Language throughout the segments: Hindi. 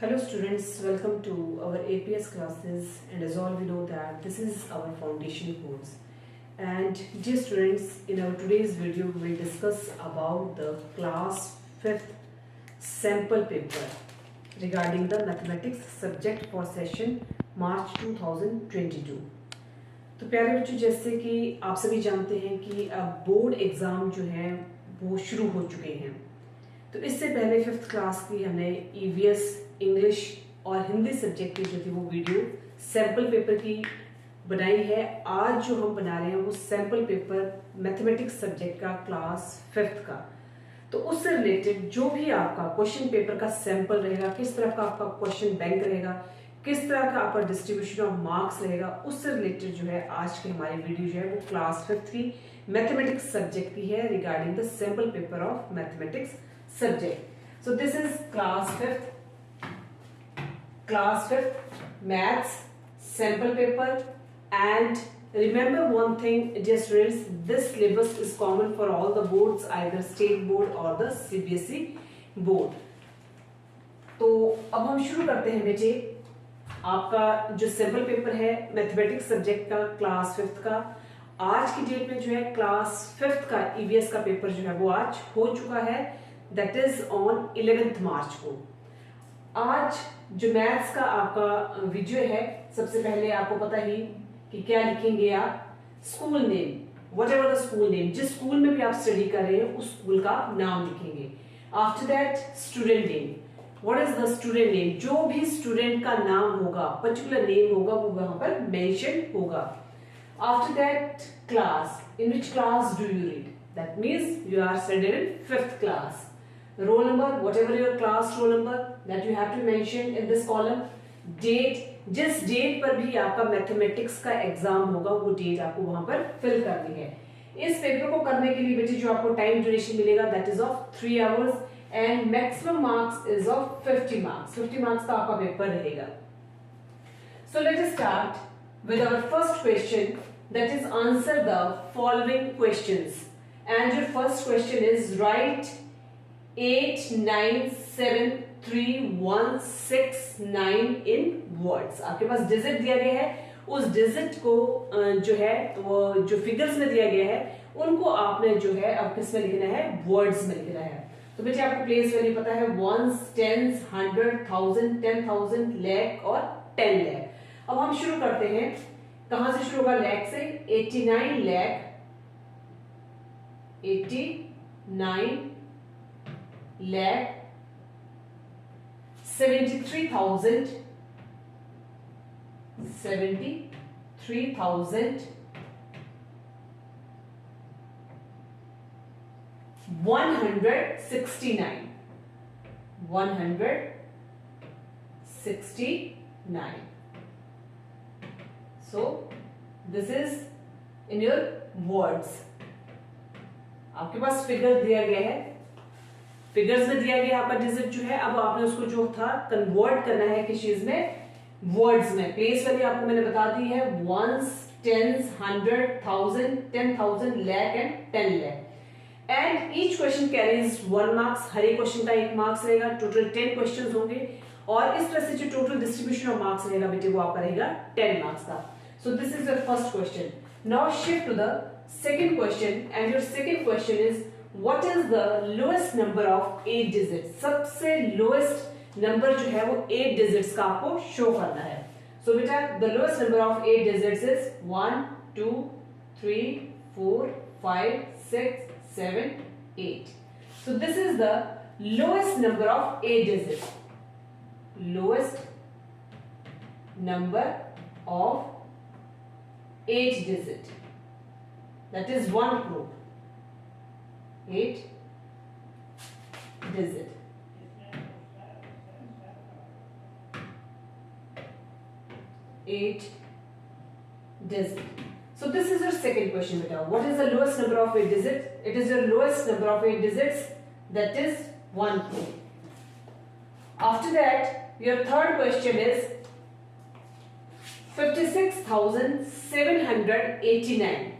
Hello students, welcome to our APS classes, and as all we know that this is our foundation course. And dear students, in our today's video we will discuss about the class 5th sample paper regarding the mathematics subject for session March 2022. तो प्यारे बच्चों, जैसे कि आप सभी जानते हैं कि अब बोर्ड एग्ज़ाम जो हैं वो शुरू हो चुके हैं। तो इससे पहले 5th क्लास की हमने EVS इंग्लिश और हिंदी सब्जेक्ट की जो थी वो वीडियो सैम्पल पेपर की बनाई है। आज जो हम बना रहे हैं वो सैम्पल पेपर मैथमेटिक्स सब्जेक्ट का क्लास 5th का। तो उससे रिलेटेड जो भी आपका क्वेश्चन पेपर का सैंपल रहेगा, किस तरह का आपका क्वेश्चन बैंक रहेगा, किस तरह का आपका डिस्ट्रीब्यूशन ऑफ मार्क्स रहेगा, उससे रिलेटेड जो है आज की हमारी वीडियो जो है वो क्लास 5th की मैथमेटिक्स सब्जेक्ट की है regarding the sample paper of mathematics subject. So this is class 5th maths sample paper, and remember one thing dear students, this syllabus is common for all the boards, either state board or the CBSE board। तो अब हम शुरू करते हैं बेटे। आपका जो सैम्पल पेपर है मैथमेटिक्स सब्जेक्ट का क्लास 5th का, आज की डेट में जो है क्लास 5th का EVS का पेपर जो है वो आज हो चुका है, दैट इज ऑन 11th मार्च को। आज जो मैथ्स का आपका वीडियो है, सबसे पहले आपको पता ही कि क्या लिखेंगे आप, school name, what ever the school name, जिस स्कूल में भी आप स्टडी कर रहे हैं उस स्कूल का नाम लिखेंगे। After that student name, what is the student name, जो भी स्टूडेंट का नाम होगा, पर्टिकुलर नेम होगा, वो वहां पर मेंशन होगा। After that class, in which class do you read, that means you are studied in 5th class. Roll number, whatever your class roll number that you have to mention in this column. Date, जिस डेट पर भी आपका मैथमेटिक्स का एग्जाम होगा वो डेट आपको वहां पर फिल करनी है। इस पेपर को करने के लिए बेटे जो आपको टाइम ड्यूरेशन मिलेगा that is of 3 hours and maximum marks is of 50 marks. 50 marks का आपका पेपर रहेगा। So let us start with our first question, that is answer the following questions. And your first question is write 8, 9, 7, 3, 1, 6, 9 in words. आपके पास डिजिट दिया गया है, उस डिजिट को जो है वो जो फिगर्स में दिया गया है उनको आपने जो है अब किस में लिखना है, वर्ड्स में लिखना है। तो बेटे आपको प्लेस वैल्यू पता है, वंस, टेंस, 100, 1000, 10,000, लाख और 10 लाख। अब हम शुरू करते हैं, कहां से शुरू होगा, लाख से। 89 lakh, 89 lakh, 73,000, 169, 169। So this is in your words। आपके पास फिगर दिया गया है, फिगर्स में दिया गया आपका डिजिट जो है, अब आपने उसको जो था कन्वर्ट करना है किस चीज में, वर्ड्स में। प्लेस वैल्यू आपको मैंने बता दी है, ones, tens, 100, 1000, 10,000, lakh and 10 lakh. And each question carries 1 marks, हर एक क्वेश्चन का 1 मार्क्स रहेगा। टोटल 10 क्वेश्चंस होंगे और इस तरह से जो टोटल डिस्ट्रीब्यूशन ऑफ मार्क्स रहेगा बेटे वो आपका रहेगा 10 मार्क्स का। So this is your first question. Now shift to the second question, and your second question is What is the lowest number of 8 digits? सबसे lowest number जो है वो 8 digits का आपको शो करना है। So बेटा the lowest number of 8 digits is 1, 2, 3, 4, 5, 6, 7, 8. So this is the lowest number of 8 digits. Lowest number of 8 digit. That is one group. 8 digit। So this is your second question beta. What is the lowest number of 8 digits? It is your lowest number of 8 digits, that is 1. After that your third question is 56,789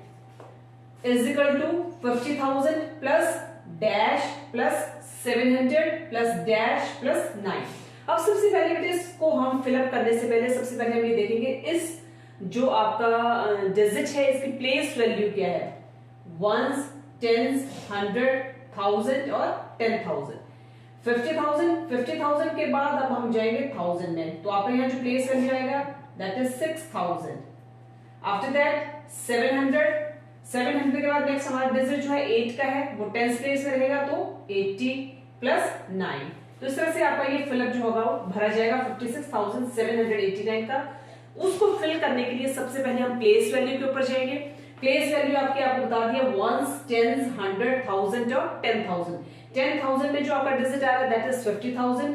is equal to 50,000 plus dash plus 700 plus dash plus 9। अब सबसे पहले बेटे इसको हम फिलअप करने से पहले सबसे पहले हम ये देखेंगे इस जो आपका डिजिट है इसकी प्लेस वैल्यू क्या है, वंस, टेंस, 100, 1000 और 10,000। 50,000 के बाद अब हम जाएंगे 1000 में, तो आपका यहाँ जो प्लेस वैल्यू आएगा दैट इज 6000। आफ्टर दैट 700 के बाद नेक्स्ट हमारा डिजिट जो है 8 का है, वो टेंस प्लेस में रहेगा तो 80 प्लस 9। तो इस तरह से आपका ये फिलअप जो होगा वो भरा जाएगा 56,789 का। उसको फिल करने के लिए सबसे पहले हम प्लेस वैल्यू के ऊपर जाएंगे। प्लेस वैल्यू आपको बता दिया वंस, टेंस, 100, 1000 और 10,000। 10,000 में जो आपका डिजिट आ रहा है दैट इज 50,000,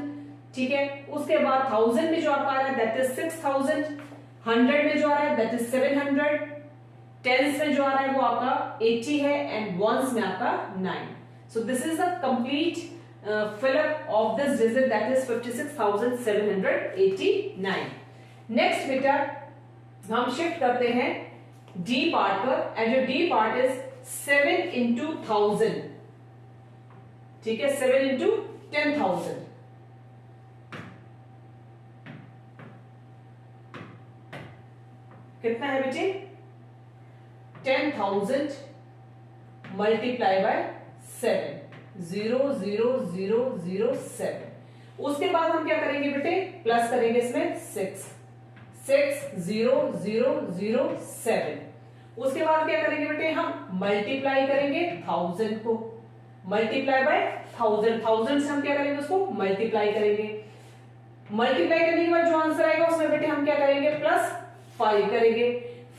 ठीक है। उसके बाद 1000 में जो आपका आ रहा है दैट इज 6000, 100 में जो आ रहा है दैट इज 700, टेंस में जो आ रहा है वो आपका 80 है एंड वंस में आपका 9। सो this is the complete fill up of this digit that is 56,789। Next बेटा हम शिफ्ट करते हैं डी पार्ट पर, एंड जो डी पार्ट इज 7 into 1000, ठीक है, 7 into 10,000। कितना है बेटे, 10,000 मल्टीप्लाई बाय 7, 00007। उसके बाद हम क्या करेंगे बेटे, प्लस करेंगे इसमें 66007। उसके बाद क्या करेंगे बेटे, हम मल्टीप्लाई करेंगे 1000 को, मल्टीप्लाई बाय 1000 से हम क्या करेंगे उसको मल्टीप्लाई करेंगे। मल्टीप्लाई करने के बाद जो आंसर आएगा उसमें बेटे हम क्या करेंगे प्लस 5 करेंगे।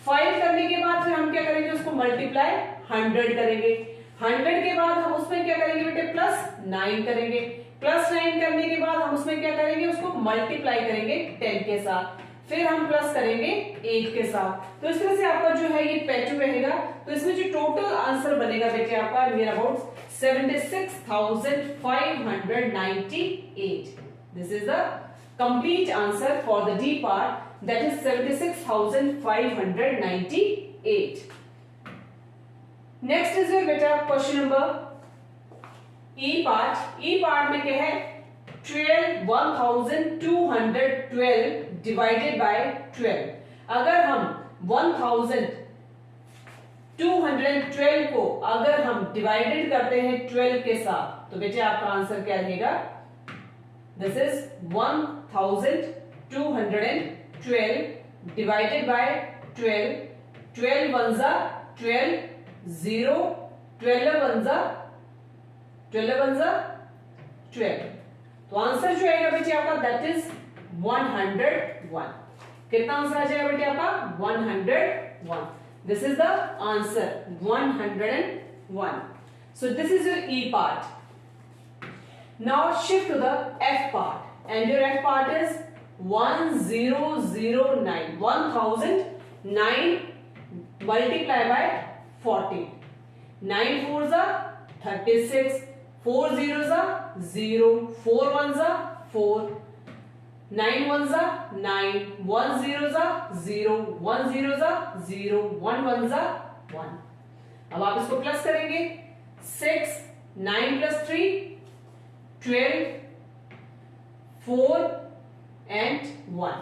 5 करने के बाद फिर हम क्या करेंगे उसको मल्टीप्लाई 100 करेंगे। 100 के बाद हम उसमें क्या करेंगे बेटे प्लस 9 करेंगे। प्लस 9 करने के बाद हम उसमें क्या करेंगे उसको मल्टीप्लाई करेंगे 10 के साथ, फिर हम प्लस करेंगे 8 के साथ। तो इस तरह से आपका जो है ये पैटर्न रहेगा। तो इसमें जो टोटल आंसर बनेगा बेटे आपका near about 76,598। This is the complete answer for the D part, that is 76,598। Next is your बेटा क्वेश्चन नंबर ई पार्ट। ई पार्ट में क्या है, 12,212 डिवाइडेड बाय 12। अगर हम 1212 को अगर हम डिवाइडेड करते हैं 12 के साथ, तो बेटे आपका आंसर क्या रहेगा, दिस इज 1212 डिवाइडेड बाय 12। 12 1 जा 12, 0, 12 1 जा 12। तो आंसर जो आएगा बेटे आपका दैट इज 101। कितना आंसर आ जाएगा बेटे आपका 101। This is the answer 101। So this is your e part. Now shift to the f part, and your f part is 1009। 1009 multiply by 40। 9 4 जा 36, 4 0 जा 0, 4 1 जा 4, 9 1 जा 9, 1 0 जा 0, 1 0 जा 0, 1 1 जा 1। अब आप इसको प्लस करेंगे 6, 9 plus 3 12, 4 and 1.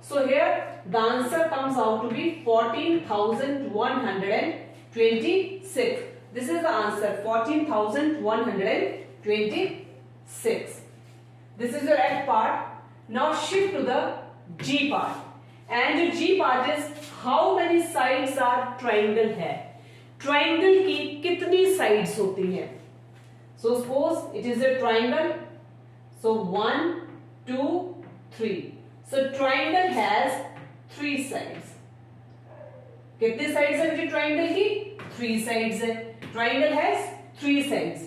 So here the answer comes out to be 14,126. This is the answer 14,126. This is your F part. Now shift to the G part, and the G part is how many sides are triangle है, triangle की कितनी sides होती हैं। So suppose it is a triangle, so 1 2 3, so triangle has 3 sides। कितने sides है मुझे triangle की, 3 sides है। Triangle has 3 sides.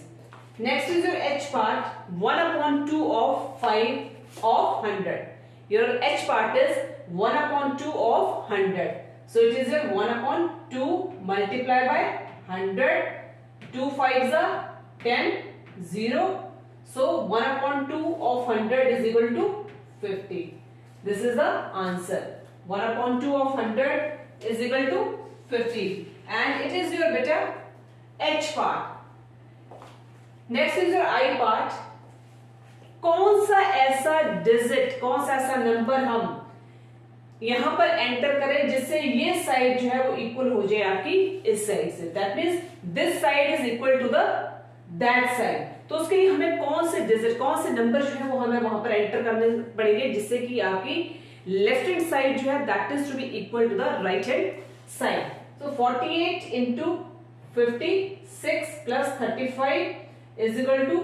Next is your H part, 1/2 of 5 of 100. Your H part is 1/2 of 100. So it is your 1/2 multiplied by 100. 2 5s are 10, 0. So 1/2 of 100 is equal to 50. This is the answer. 1/2 of 100 is equal to 50. And it is your beta H part. Next is your I part. कौन सा ऐसा डिजिट, कौन सा ऐसा नंबर हम यहां पर एंटर करें जिससे ये साइड जो है वो इक्वल हो जाए आपकी इस साइड से। That means this side is equal to the that side. तो उसके लिए हमें कौन से डिजिट, कौन से नंबर जो है वो हमें वहां पर एंटर करने पड़ेंगे जिससे कि आपकी लेफ्ट हैंड साइड जो है that is to be equal to the right hand side. So 48 into 56 plus 35 is equal to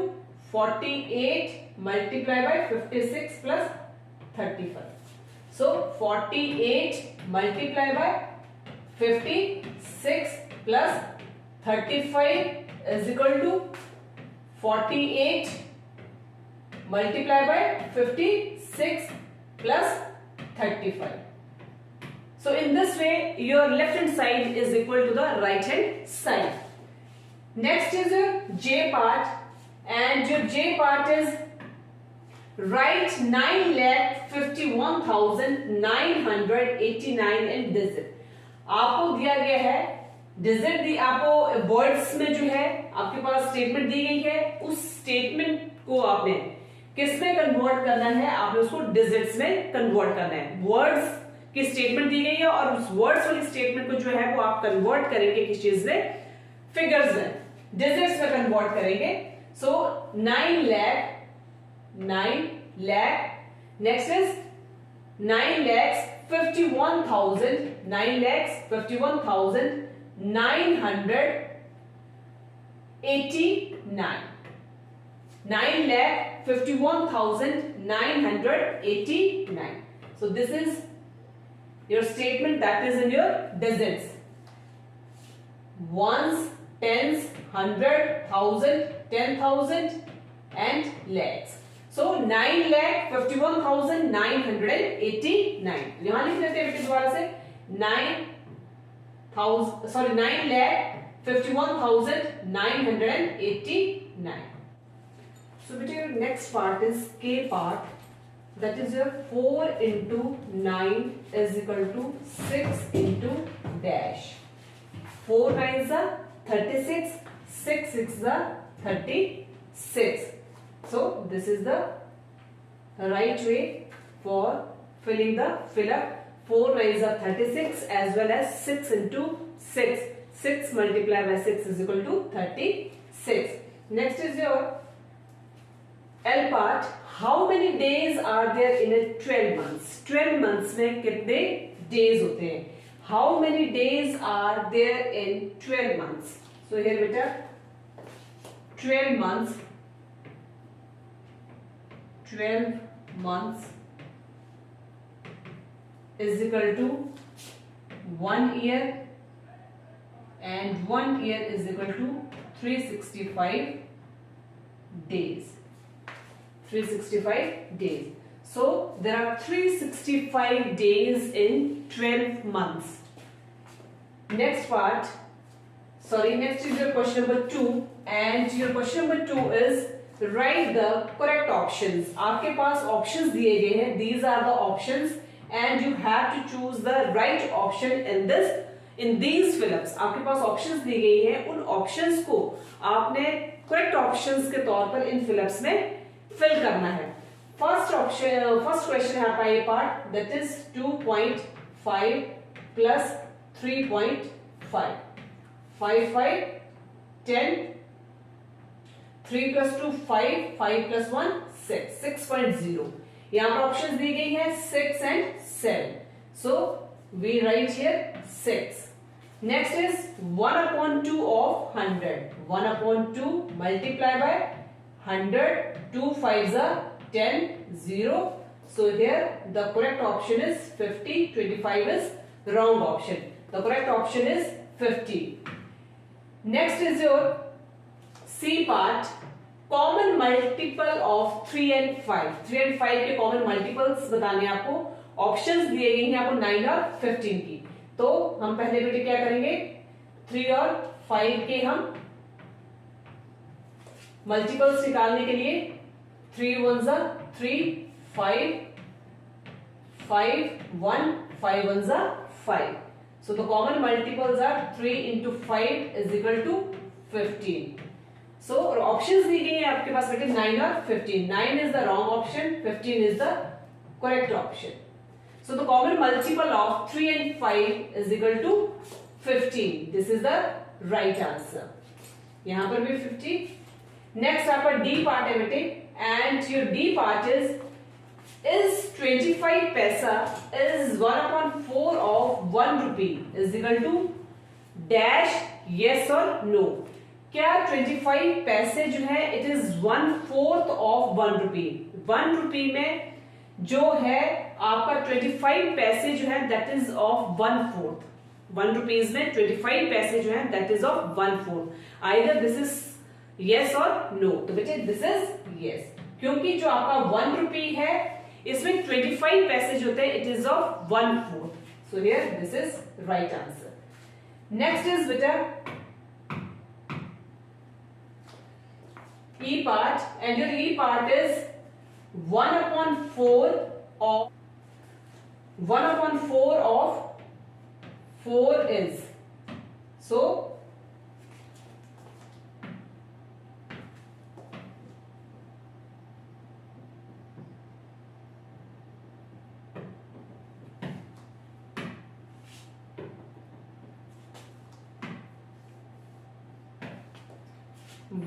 48 multiplied by 56 plus 35. So 48 multiplied by 56 plus 35 is equal to 48 multiplied by 56 plus 35. So in this way your left hand side is equal to the right hand side. Next is your J part, and your J part is write 9,51,989 in digit. आपको दिया गया है डिजिट, दी आपको वर्ड्स में जो है आपके पास स्टेटमेंट दी गई है, उस स्टेटमेंट को आपने किस में कन्वर्ट करना है, आपने उसको डिजिट्स में कन्वर्ट करना है। वर्ड्स की स्टेटमेंट दी गई है और उस वर्ड्स वाली स्टेटमेंट को जो है वो आप कन्वर्ट करेंगे किस चीज में, फिगर्स में, डिजिट्स में कन्वर्ट करेंगे। सो 9 lakh, next is 9,51,989 9,51,989. So this is your statement that is in your digits. Ones, tens, 100, 1000, 10,000 and lakhs. So 9,51,989. यहां लिख देते हैं बेटे दोबारा से 9,51,989. So बेटे your next part is K part. That is your 4 into 9 is equal to 6 into dash. 4 9s are 36, 6 6s are 36. So this is the right way for filling the fill up. 4 9s are 36 as well as 6 into 6. 6 multiplied by 6 is equal to 36. Next is your L part. How many days are there in a 12 months? 12 months में कितने days होते हैं? How many days are there in 12 months? So here बेटा 12 months is equal to 1 year, and 1 year is equal to 365 days. 365 days. So there are 365 days in 12 months. Next part, next is your question number 2, and your question number 2 is write the correct options. आपके पास options दिए गए हैं. These are the options and you have to choose the right option in these fill-ups. आपके पास options दी गई हैं, उन options को आपने correct options के तौर पर इन fill-ups में फिल करना है। फर्स्ट क्वेश्चन है आपका ये part, that is 2.5 plus 3.5, 5 5 10, 3 plus 2 5, 5 plus 1 6, 6.0. यहाँ पर ऑप्शन दी गई है 6 and 7. So we write here 6. Next is 1/2 of 100. 1/2 multiplied by 100, 2 5s are 10, 0. So here the correct option is 50. 25 is wrong option. The correct option is 50. Next is your C part. Common multiple of 3 and 5. 3 and 5 के common multiples बताने आपको. Options दिए गए हैं आपको 9 और 15 की. तो हम पहले बेटे क्या करेंगे, 3 और 5 के हम मल्टीपल्स निकालने के लिए 3 1s are 3, 5, 5 1, 5 1s are 5. So the common multiples are 3 into 5 is equal to 15. So options दी गई है आपके पास बेटे 9 और 15. 9 is the wrong option, 15 is the correct option. So the common multiple of 3 and 5 is equal to 15. This is the right answer. यहां पर भी 50. नेक्स्ट आपका डी पार्ट है बेटे, and your D part is 25 पैसा is 1/4 of 1 rupee is equal to dash yes or no. क्या 25 पैसे जो है it is 1/4 of 1 rupee. 1 rupee में जो है आपका 25 पैसे जो है दैट इज ऑफ 1/4. 1 rupees में 25 पैसे जो है that is of 1/4. Either this is yes और नो. तो बेटे दिस इज यस, क्योंकि जो आपका 1 rupee है इसमें 25 पैसे जो होते हैं it is of 1/4. So here this is right answer. Next is बेटा E part, and your E part is 1/4 of 1/4 of 4 is. So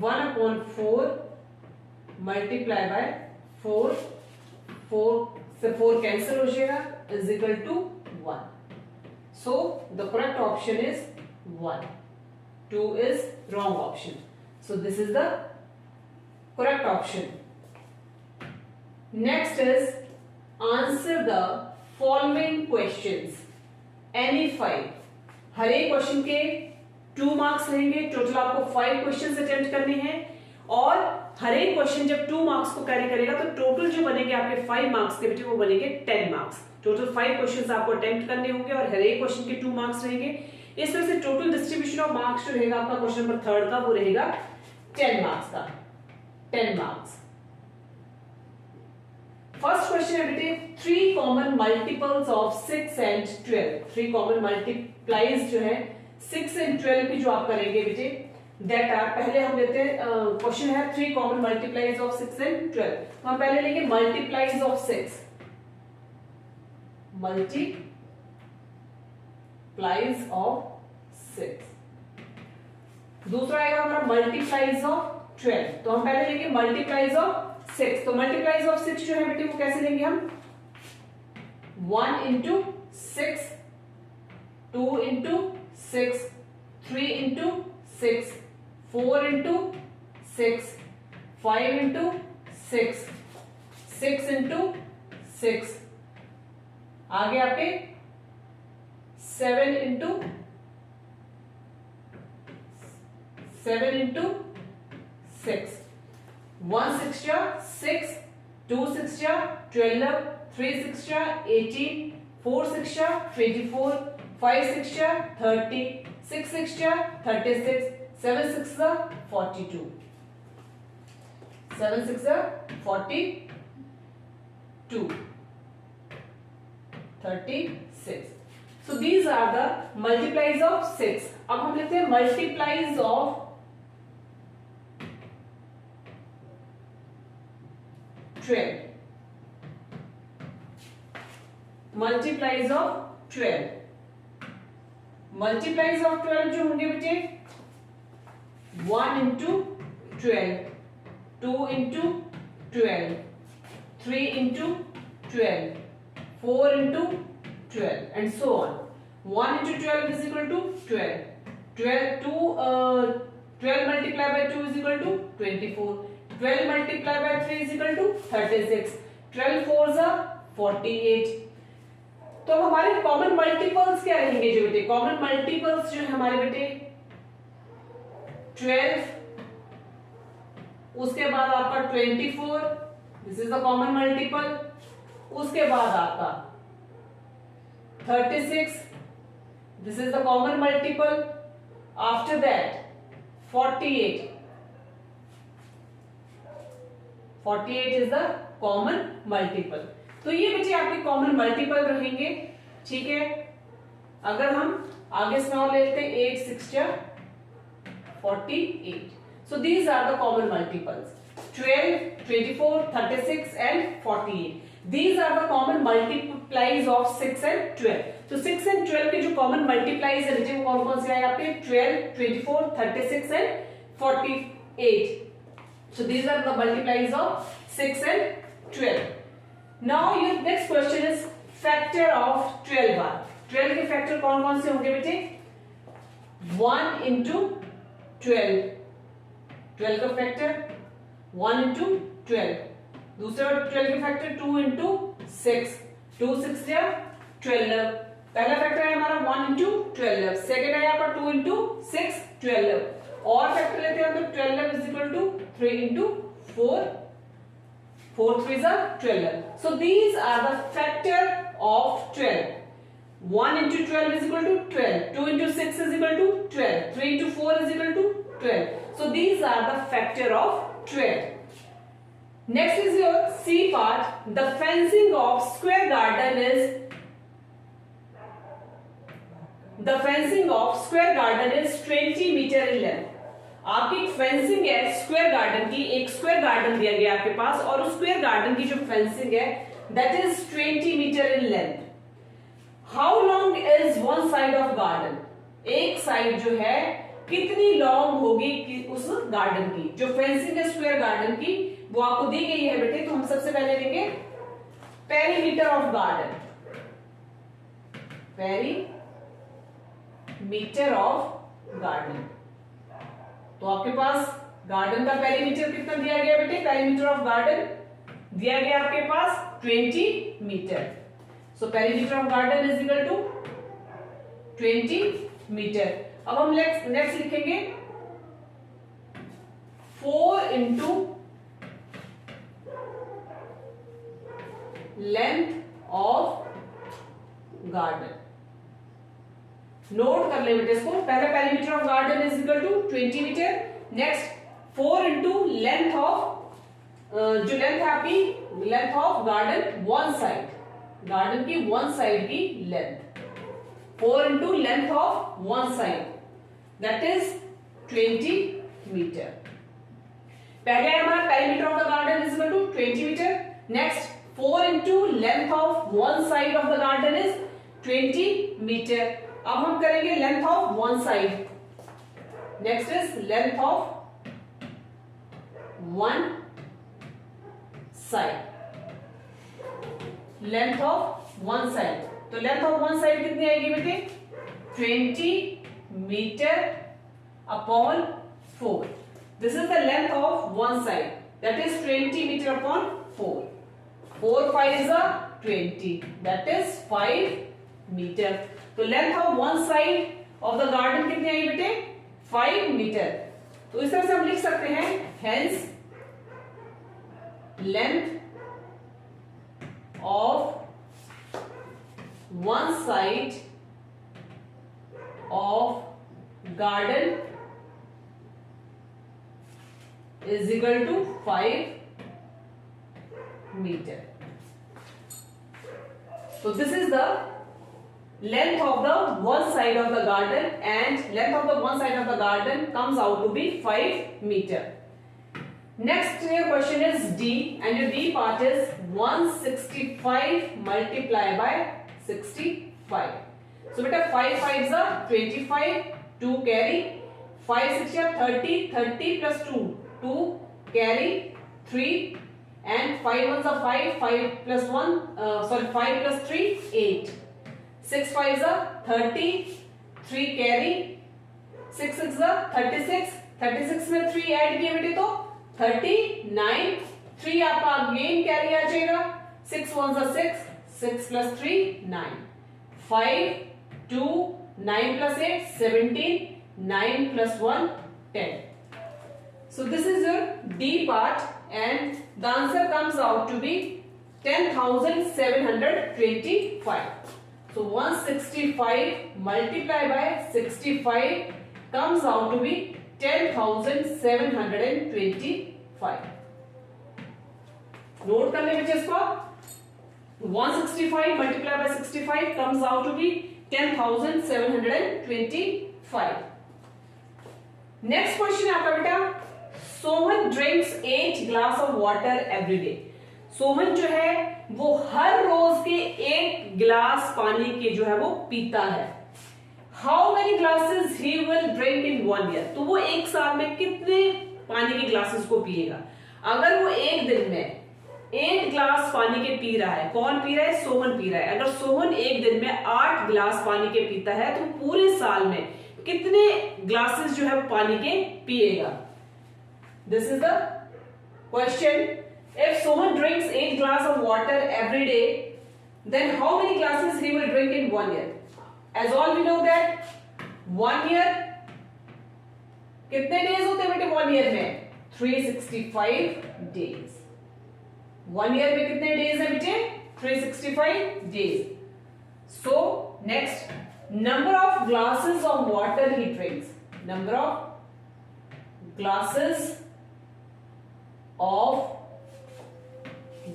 1/4 multiply by 4, 4 से 4 कैंसिल हो जाएगा, is equal to 1. So the correct option is 1. 2 is wrong option. So this is the correct option. Next is answer the following questions. Any 5. हर एक क्वेश्चन के 2 मार्क्स रहेंगे. टोटल आपको 5 क्वेश्चंस अटेम्प्ट करने हैं, और हर एक क्वेश्चन जब 2 मार्क्स को कैरी करेगा तो टोटल जो बनेंगे आपके 5 मार्क्स के बेटे वो बनेंगे 10 मार्क्स. टोटल 5 क्वेश्चंस आपको अटेम्प्ट करने होंगे और हर एक क्वेश्चन के 2 मार्क्स रहेंगे. इस तरह से टोटल डिस्ट्रीब्यूशन ऑफ मार्क्स जो रहेगा आपका क्वेश्चन नंबर 3 का वो रहेगा 10 मार्क्स का. 10 मार्क्स. फर्स्ट क्वेश्चन है बेटे 3 common multiples of 6 and 12. 3 common multiplies जो है 6 एंड 12 की जो आप करेंगे बेटे दैट आर, पहले हम लेते हैं क्वेश्चन है 3 कॉमन मल्टीप्लाइज ऑफ 6 एंड 12. तो हम पहले लेंगे मल्टीप्लाइज ऑफ 6. Multiplies of 6. दूसरा आएगा हमारा मल्टीप्लाइज ऑफ 12. तो हम पहले लेंगे मल्टीप्लाइज ऑफ 6. तो मल्टीप्लाइज ऑफ 6 जो है बेटे वो कैसे लेंगे हम? 1 into 6, 2 into 6, 3 into 6, 4 into 6, 5 into 6, 6 into 6. आगे आपके 7 into 6. 1 6 6, 2 6 12, 3 6 18, 4 6 24, 5 6 30, 6 6 36, 7 6 42. 7 6 42. 36. So these are the multiplies of 6. अब हम लेते हैं multiplies of 12. Multiplies of 12. Multiplies of 12 जो होंगे बेटे 1 into 12, 2 into 12, 3 into 12, 4 into 12 and so on. 1 into 12 is equal to 12. 12 multiplied by 2 is equal to 24. 12 multiplied by 3 is equal to 36. 12 4s are 48. तो हमारे कॉमन मल्टीपल्स क्या रहेंगे जो बेटे? कॉमन मल्टीपल्स जो है हमारे बेटे 12, उसके बाद आपका 24, this is the common multiple. उसके बाद आपका 36, this is the common multiple. After that 48. 48 is the common multiple. तो ये बच्चे आपके कॉमन मल्टीपल रहेंगे. ठीक है, अगर हम आगे स्मॉल लेते हैं 8 6 48. So these are the common multiples: 12, 24, 36 and 48. These are the common multiplies of 6 and 12. तो 6 and 12 के जो common multiplies है वो कौन कौन से आए आपके? 12, 24, 36 and 48. So these are the multiplies of 6 and 12. Now your next question is factor of 12 बार. 12 के factor कौन कौन से होंगे बेटे? 1 into 12. 12 का factor 1 into 12. दूसरा 12 के फैक्टर 2 इंटू 6, 2 6 या 12. पहला फैक्टर है हमारा 1 इंटू 12. सेकेंड है आपका 2 इंटू 6 12. और फैक्टर लेते हैं तो 12 is equal to 3 into 4, 4 3s are 12. So these are the factor of 12. 1 into 12 is equal to 12. 2 into 6 is equal to 12. 3 into 4 is equal to 12. So these are the factor of 12. Next is your C part. The fencing of square garden is 20 meter in length. आपकी फेंसिंग है स्क्वायर गार्डन की, एक स्क्वायर गार्डन दिया गया आपके पास और उस स्क्वायर गार्डन की जो फेंसिंग है that is 20 metre in length. How long is one side of garden? एक साइड जो है कितनी लॉन्ग होगी कि उस गार्डन की, जो फेंसिंग है स्क्वायर गार्डन की वो आपको दी गई है बेटे. तो हम सबसे पहले लेंगे perimeter of garden. Perimeter of garden. तो आपके पास गार्डन का पेरीमीटर कितना दिया गया बेटे? पेरीमीटर ऑफ गार्डन दिया गया आपके पास 20 metre. So perimeter of garden is equal to 20 metre. अब हम नेक्स्ट लिखेंगे 4 into length of garden. Note कर ले बेटे इसको. पहले perimeter of garden is equal to 20 metre. Next 4 into length of, जो लेंथ है आपकी length of garden one side, garden की वन साइड की length. 4 into length of one side that is 20 metre. पहले हमारा perimeter of the garden is equal to 20 metre. Next 4 into length of one side of the garden is 20 meter. अब हम करेंगे length of one side. Next is length of one side. Length of one side. तो length of one side कितनी आएगी बेटे? 20 meter upon 4. This is the length of one side. That is 20 meter upon 4. 4 5s are 20. That is 5 meter. तो length of one side of the garden कितनी आई बेटे? 5 मीटर. तो इस तरह से हम लिख सकते हैं hence length of one side of garden is equal to 5 meter. So this is the length of the one side of the garden, and length of the one side of the garden comes out to be 5 meter. Next your question is D, and your D part is 165 multiplied by 65. So beta 5 5s are 25, 2 carry, 5 6 are 30, 30 plus 2, 2 carry, 3 and 5 ones are 5, 5 plus 1, 5 plus 3, 8. 6 5s are 30, 3 carry, 6 6s are 36, 36 में 3 ऐड किए बेटे तो 39, 3 आपका अगेन कैरी आ जाएगा. 6 ones are 6, 6 plus 3, 9. 5, 2, 9 plus 8, 17, 9 plus 1, 10. So this is your D part, and the answer comes out to be 10,725. So 165 multiplied by 65 comes out to be 10,725. Note कर ले बच्चे इसको. 165 multiplied by 65 comes out to be 10,725. Next question आपका बेटा Sohan drinks 8 glass of water every day. Sohan जो है वो हर रोज के 8 गिलास पानी के जो है वो पीता है। How many glasses he will drink in 1 year, तो वो एक साल में कितने पानी के ग्लासेस को पिएगा। अगर वो एक दिन में 8 ग्लास पानी के पी रहा है, कौन पी रहा है, सोहन पी रहा है। अगर सोहन एक दिन में 8 ग्लास पानी के पीता है तो पूरे साल में कितने ग्लासेस जो है पानी के पिएगा। This is the question. If Sohan drinks 8 glass of water every day, then how many glasses he will drink in 1 year. As all we know that 1 year कितने डेज होते हैं बेटे, 1 ईयर में 365 डेज। 1 ईयर में कितने डेज है बेटे, 365 days. So next, number of glasses of water he drinks, number of glasses of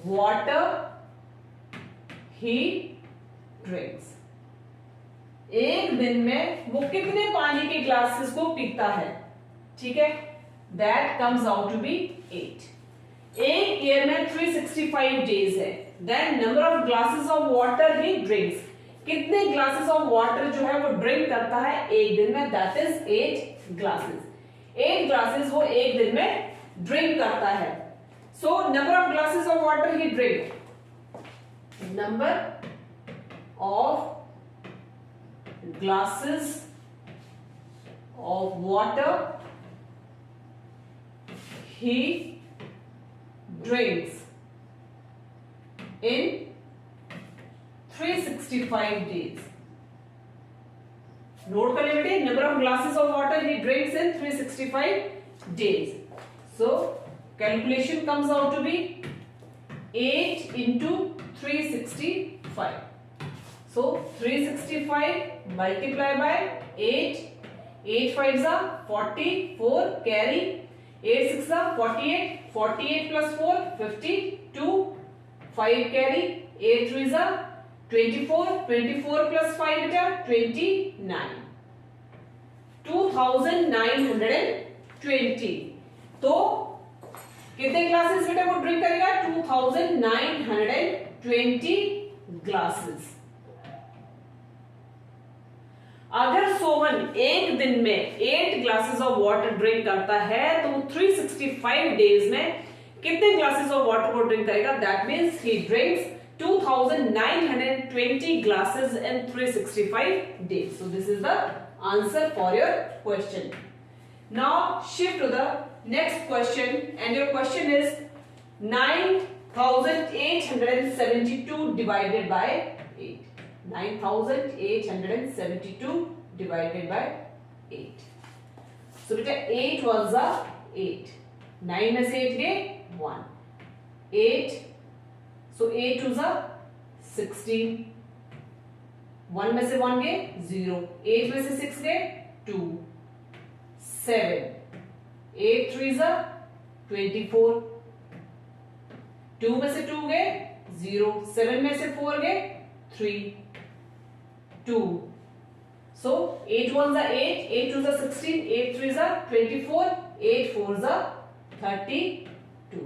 water he drinks, एक दिन में वो कितने पानी के ग्लासेस को पीता है, ठीक है। That comes out to be 8। एक ईयर में 365 डेज है। Then number of glasses of water he drinks, कितने ग्लासेस ऑफ वाटर जो है वो ड्रिंक करता है एक दिन में, दैट इज 8 ग्लासेस। 8 ग्लासेस वो एक दिन में ड्रिंक करता है। So number of glasses of water he drink, number of glasses of water he drinks in 365 days। Note कर ले बेटे, number of glasses of water he drinks in 365 days। So calculation comes out to be 8 into 365। So 365 multiply by 8, 8 5s are 44, carry 8 6s are 48, 48 plus 4 52, 5 carry, 8 3s are 24, 24 plus 5 beta 29, 2920। तो कितने ग्लासेस बेटा वो ड्रिंक करेगा, 2920 ग्लासेस। अगर सोहन एक दिन में 8 ग्लासेस ऑफ वाटर ड्रिंक करता है तो 365 डेज में कितने ग्लासेस ऑफ वाटर को ड्रिंक करेगा, that means he drinks 2920 glasses in 365 days। So this is the answer for your question। Now shift to the next question, and your question is 9872 divided by 8। 9872 divided by 8। So beta 8 was a 8, 9 में से 8 गए 1, 8, so 8 was a 16, 1 में से 1 गए 0, 8 में से 6 गए 2, 7, 8 3 is a 24, 2 में से 2 गए 0, 7 में से 4 गए 3, 2, so 8 1s are 8, 8 2s are 16, 8 3s are 24, 8 4s are 32।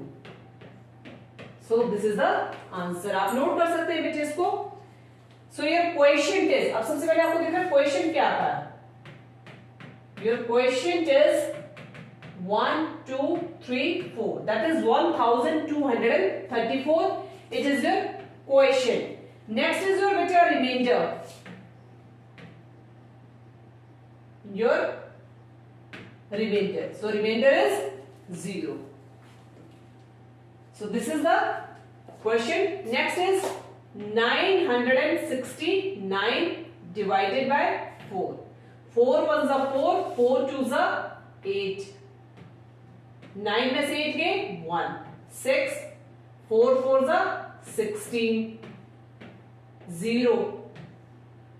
so this is the answer। आप नोट कर सकते हैं बेटे इसको। so your quotient is, अब सबसे पहले आपको देखना क्वेश्चन क्या आता है। your quotient is 1 2 3 4, that is 1234। it is your quotient। next is your beta remainder, your remainder, so remainder is 0। so this is the question। next is 969 divided by 4, 4 1s are 4, 4 2s are 8, 9 में से 8 गए 1, 6, 4 4s are 16, 0,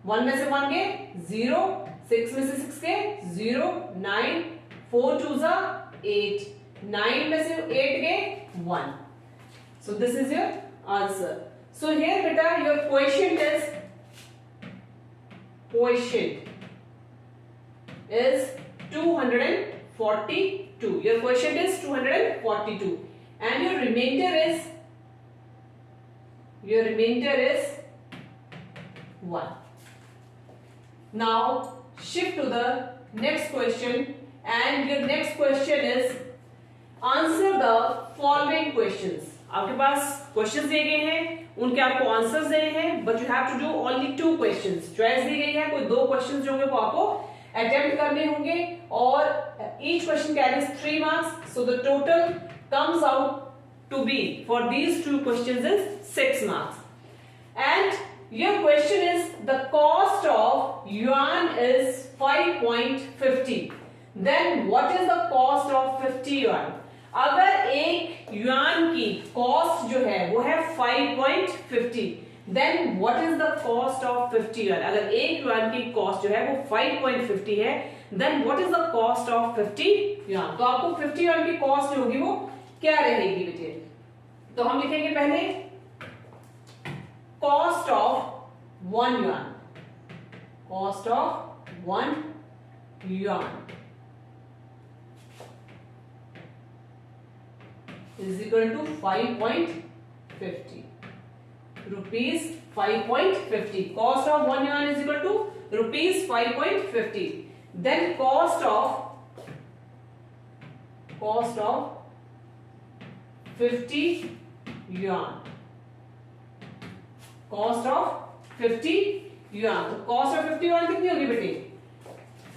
1 में से 1 गए 0, 6 में से 6 गए 0, 9, 4 2s are 8, 9 में से 8 गए 1। so this is your answer। so here beta your quotient is 242। 2. Your quotient is 242 and your remainder is 1. Now shift to the next question, and your next question is answer the following questions. आपके पास क्वेश्चंस दिए गए हैं, उनके आपको आंसर्स देने हैं, but you have to do only 2 questions. Choice दी गई है, कोई 2 क्वेश्चंस जो होंगे वो आपको अटेम्प्ट करने होंगे और each question carries 3 marks. So the total comes out to be for these 2 questions is 6 marks. And your question is the cost of yuan is 5.50. Then what is the cost of 50 yuan? अगर एक yuan की cost जो है वो है 5.50, then what is the cost of 50 yuan? अगर एक yuan की cost जो है वो 5.50 है, then what is the cost of 50 yuan? तो आपको 50 yuan की cost जो होगी वो क्या रहेगी बेटे? तो हम लिखेंगे पहले cost of 1 yuan. Cost of 1 yuan is equal to 5.50 rupees. 5.50. Cost of 1 yuan is equal to rupees 5.50. Then cost of 50 yuan. Cost of 50 yuan. तो cost of 50 yuan कितनी होगी बेटे?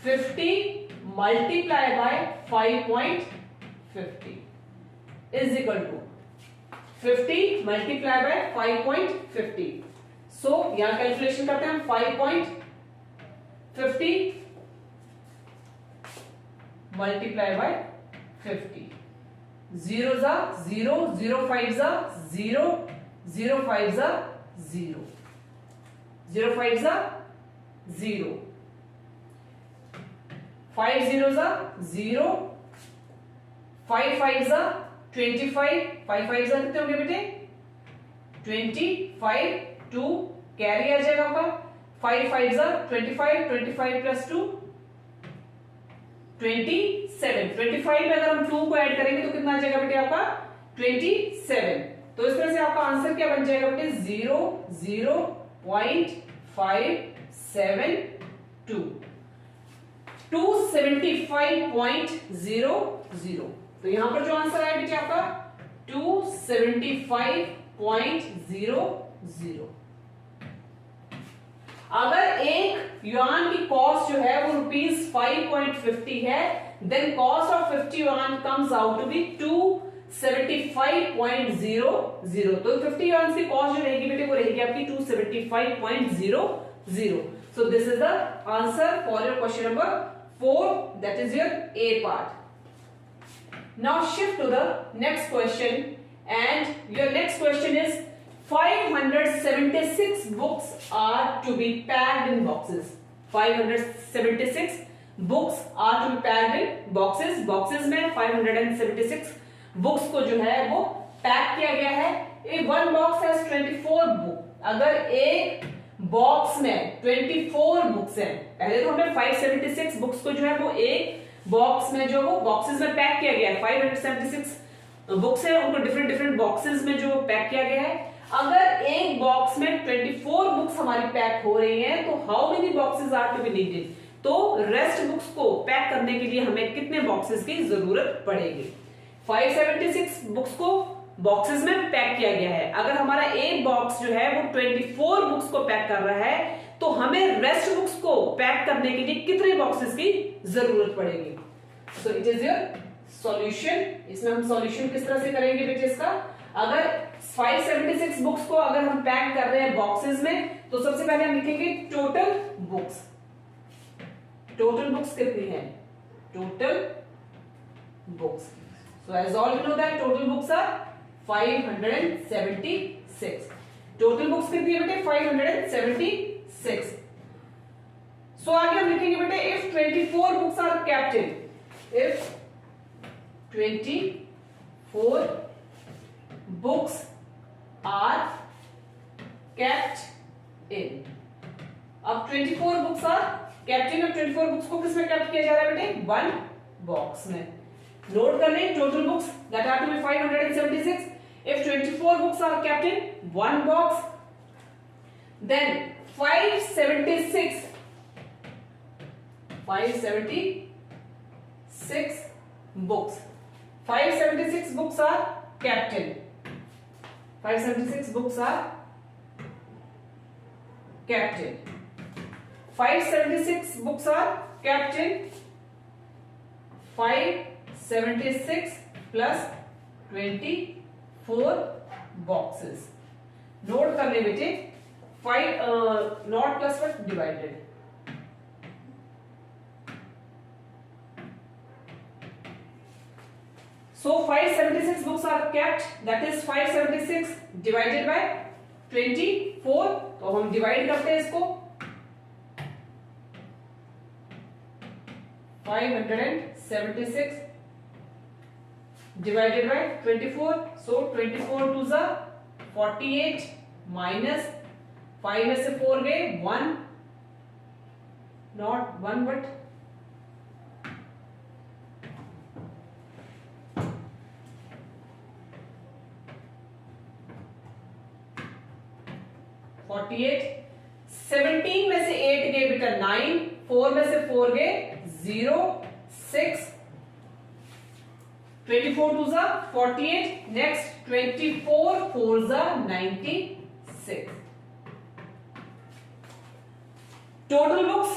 50 multiplied by 5.50 is equal to 50 multiplied by 5.50. So यहाँ कैलकुलेशन करते हैं हम. 5.50 multiplied by 50. 0 za 0, 0 5 za 0, 0 5 za 0, 0 5 za 0, 5 0 za 0, 5 5 za 25, 5 5 जा कितने होंगे बेटे? 25, 2 कैरी आ जाएगा आपका. 5 5 जा 25, 25 प्लस 2 27. 25 में अगर हम 2 को ऐड करेंगे तो कितना आ जाएगा बेटे आपका? 27. तो इस तरह से आपका आंसर क्या बन जाएगा बेटे? 0.572 275.00. तो यहां पर जो आंसर आया बेटे आपका 275.00. अगर एक युआन की कॉस्ट जो है वो रुपीज 5.50 है, then cost of 50 yuan comes out to be 275.00. तो 50 युआन की कॉस्ट जो रहेगी बेटे वो रहेगी आपकी 275.00. सो this is the answer for your question number 4, that is your A part. Now shift to the next question, and your next question is 576 books are to be packed in boxes. 576 books are to be packed in boxes. Boxes में 576 books को जो है वो पैक किया गया है. One box has 24 book. अगर एक बॉक्स में 24 बुक्स हैं, पहले तो हमें 576 बुक्स को जो है वो एक बॉक्स में जो वो बॉक्सेस में पैक किया गया है. 576 बुक्स है, उनको डिफरेंट डिफरेंट बॉक्सेस में जो पैक किया गया है. अगर एक बॉक्स में 24 बुक्स हमारी पैक हो रही हैं, तो how many boxes are to be needed? तो रेस्ट बुक्स को पैक करने के लिए हमें कितने बॉक्सेस की जरूरत पड़ेगी? 576 बुक्स को बॉक्सेस में पैक किया गया है. अगर हमारा एक बॉक्स जो है वो 24 बुक्स को पैक कर रहा है, तो हमें रेस्ट बुक्स को पैक करने के लिए कितने बॉक्सेस की जरूरत पड़ेगी? So it is your solution. इसमें हम सॉल्यूशन किस तरह से करेंगे बेटे इसका? अगर 576 बुक्स को अगर हम पैक कर रहे हैं बॉक्सेस में, तो सबसे पहले हम लिखेंगे टोटल बुक्स. टोटल बुक्स कितनी है? Total books. So as all you know that total books are 576. Total books कितनी है बेटे? 576. सो आगे हम लिखेंगे बेटे if 24 books are kept in. If 24 books are kept in. अब 24 बुक्स आर केप्ट इन. अब 24 बुक्स को किसमें केप्ट किया जा रहा है बेटे? वन बॉक्स में. Note कर लें total books that are to be 576. If 24 books are kept in one box, then 576 books. 576 books are kept in. 576 books are kept in. 576 books are kept in 576 plus 24 boxes. Note कर ले बेटे 5 not plus what divided. So 576 books are kept, that is 576 divided by 24. तो हम डिवाइड करते हैं इसको 576 divided by 24. So 24 to the 48 minus 5 में से 4 गए 1, not 1 but 48. 17 में से 8 गए बेटा 9, 4 में से 4 गए 0, 6. 24 to the 48. Next 24 4 the 96. Total books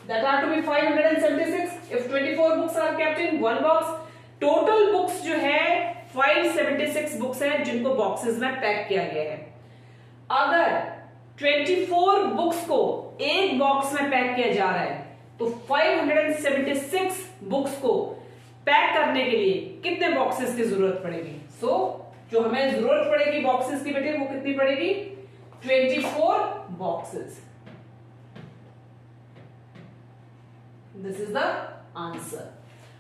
that are to be 576. If 24 books are kept in one box, total books जो है 576 books हैं जिनको boxes में पैक किया गया है. अगर 24 बुक्स को एक बॉक्स में पैक किया जा रहा है तो 576 बुक्स को पैक करने के लिए कितने बॉक्सेस की जरूरत पड़ेगी? जो हमें जरूरत पड़ेगी बॉक्सेस की बेटे वो कितनी पड़ेगी? 24 boxes. This is the answer.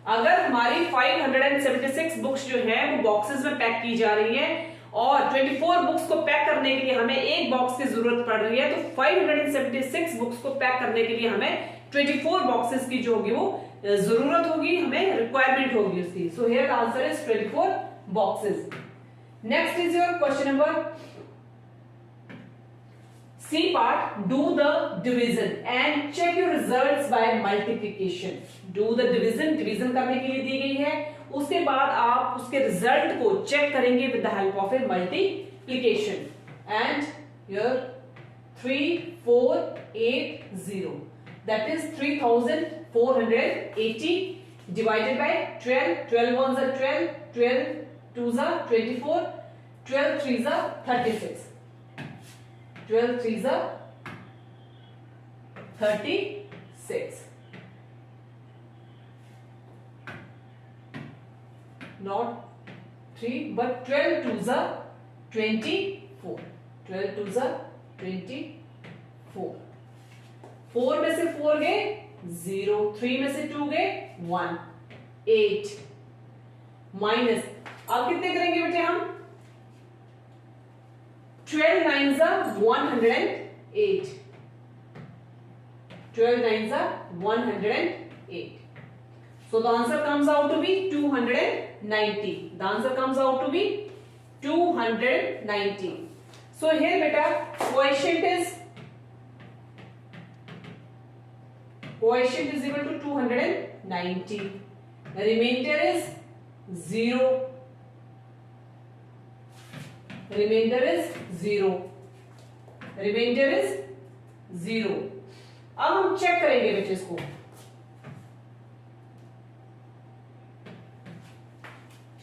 अगर हमारी 576 बुक्स जो है वो बॉक्सेस में पैक की जा रही है और 24 बुक्स को पैक करने के लिए हमें एक बॉक्स की जरूरत पड़ रही है, तो 576 बुक्स को पैक करने के लिए हमें 24 बॉक्सेस की जो होगी वो जरूरत होगी, हमें रिक्वायरमेंट होगी उसकी. So here the answer is 24 boxes. Next is your question number C part. Do the division and check your results by multiplication. Do the division. Division करने के लिए दी गई है. उसके बाद आप उसके रिजल्ट को चेक करेंगे with the help of a multiplication. And your 3480 that is 3480 divided by 12. 12 ones are 12, 12 twos are 24, 12 threes are 36, 12 threes are 36. Not 3 but 12 twos are 24. 12 twos are 24. 4 में से 4 गए 0, 3 में से 2 गए 1, 8 माइनस. अब कितने करेंगे बेटे हम? 12 nines are 108. 12 nines are 108. So the answer comes out to be 290. The answer comes out to be 290. So here beta quotient is equal to 290. The remainder is 0. Remainder is 0. Remainder is 0. अब हम चेक करेंगे बेटे इसको.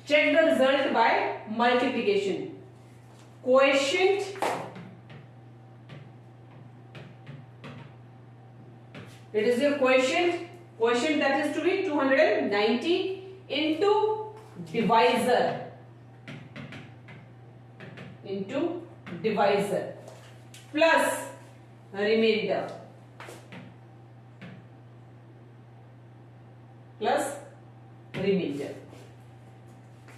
Check the result by multiplication. Quotient, it is your quotient that is to be 290 into divisor plus remainder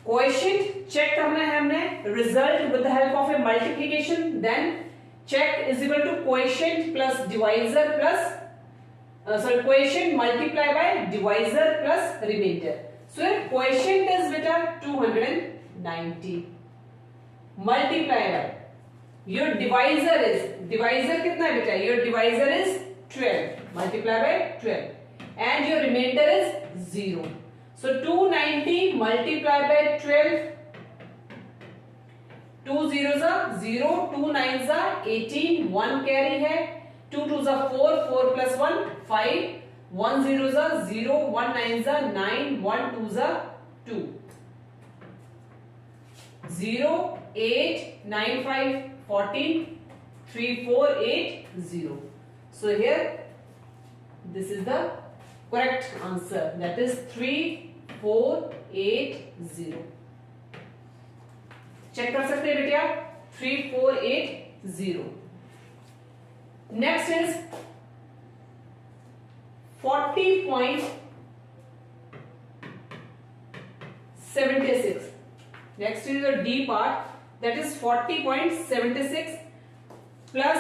question check करना है हमने, result with the help of a multiplication, then check is equal to question plus divisor plus question multiply by divisor plus remainder. So your quotient is beta 290 multiply by your divisor कितना है बेटा? Your divisor is 12 multiply by 12 and your remainder is 0. So 290 multiply by 12. 2 zeros are 0, 2 nines are 18, 1 carry है, 2 twos are 4, 4 plus 1 5, 1 zeros are 0, 1 nines are 9, 1 twos are 2. 0, 8, 9, 5, 14, 3, 4, 8, 0. So here this is the correct answer, that is 3, 4, 8, 0. Check कर सकते हैं बेटिया 3480. Next is 40.76. Next is the D part, that is 40.76 plus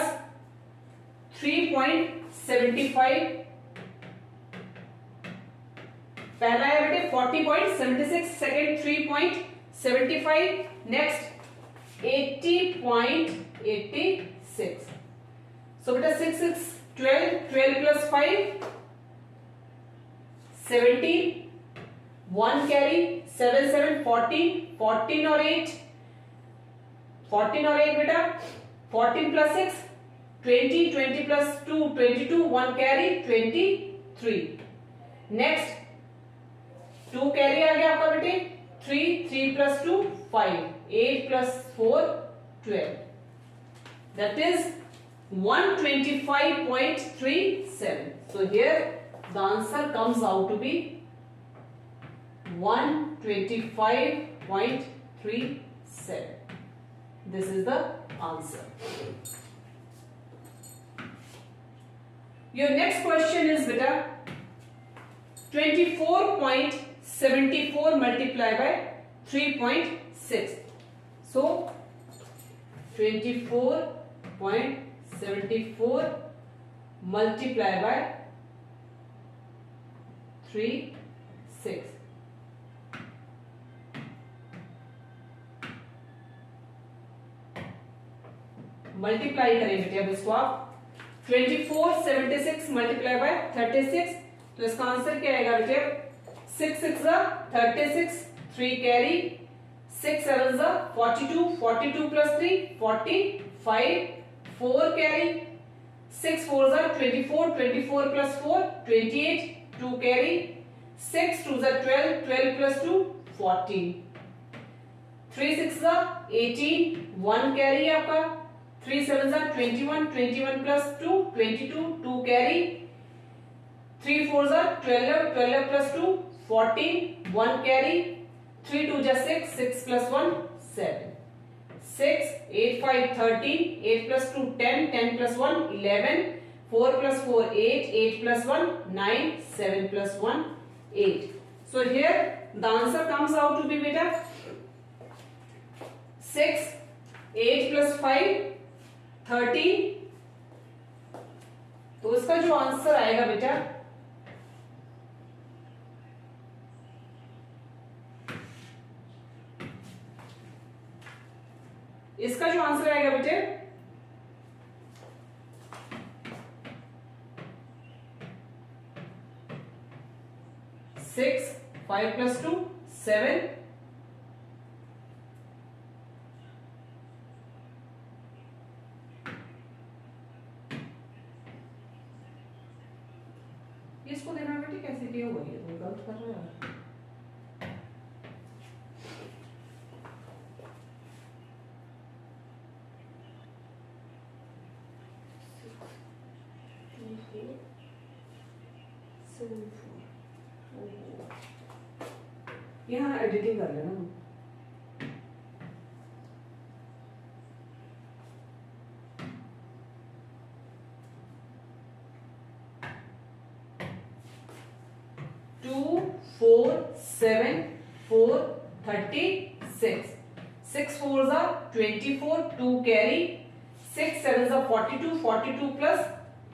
3.75. पहला है बेटे 40.76, second 3.75, next 80.86. So beta 6 6 12, 12 plus 5 17, 1 carry 7 7 14, 14 और 8 बेटा 14 plus 6 20, 20 plus 2 22, 1 carry 23. Next 2 carry आ गया आपका बेटे 3, 3 plus 2 5, 8 plus 4 12. That is 125.37. So here the answer comes out to be 125.37. This is the answer. Your next question is beta 24.74 multiplied by 3.6. So 24.74 multiplied by 3.6. Multiply करें बेटे अब इसको आप 2476 मल्टीप्लाई बाय 36, तो इसका आंसर क्या आएगा बेटे 6 6 36, 3 carry 6 7 42, 42 plus 3 45, 4 carry 6 4 24, 24 plus 4 28, 2 carry 6 2 12, 12 plus 2 14, 3 6 18, 1 carry आपका 3 7 21, 21 plus 2 22, 2 carry 3 4 12, 12 plus 2 14, 1 carry 3 2 6, 6 plus 1 7, 6 8 5 13, 8 plus 2 10, 10 plus 1 11, 4 plus 4 8, 8 plus 1 9, 7 plus 1 8. So here the answer comes out to be beta 6 8 plus 5 13. तो इसका जो आंसर आएगा बेटा इसका जो आंसर आएगा बेटे 6 5 plus 2 7, इसको देना बेटे कैसे दिया हुआ है तुम गलत कर रहे हो। यहाँ एडिटिंग कर लेना 2 4 7 4 36, 6 4s are 24, 2 carry 6 7s are 42, 42 plus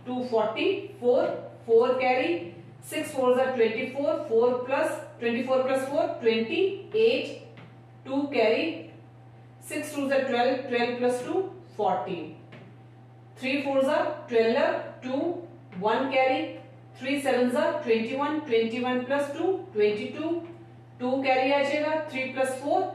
2 44, 4 carry 6 4s are 24, 4 plus 24 plus 4 28, 2 carry, 6 2s are 12, 12 plus 2 14, 3 4s are 12, 2 1 carry, 3 7s are 21, 21 plus 2 22, 2 carry आ जाएगा, 3 plus 4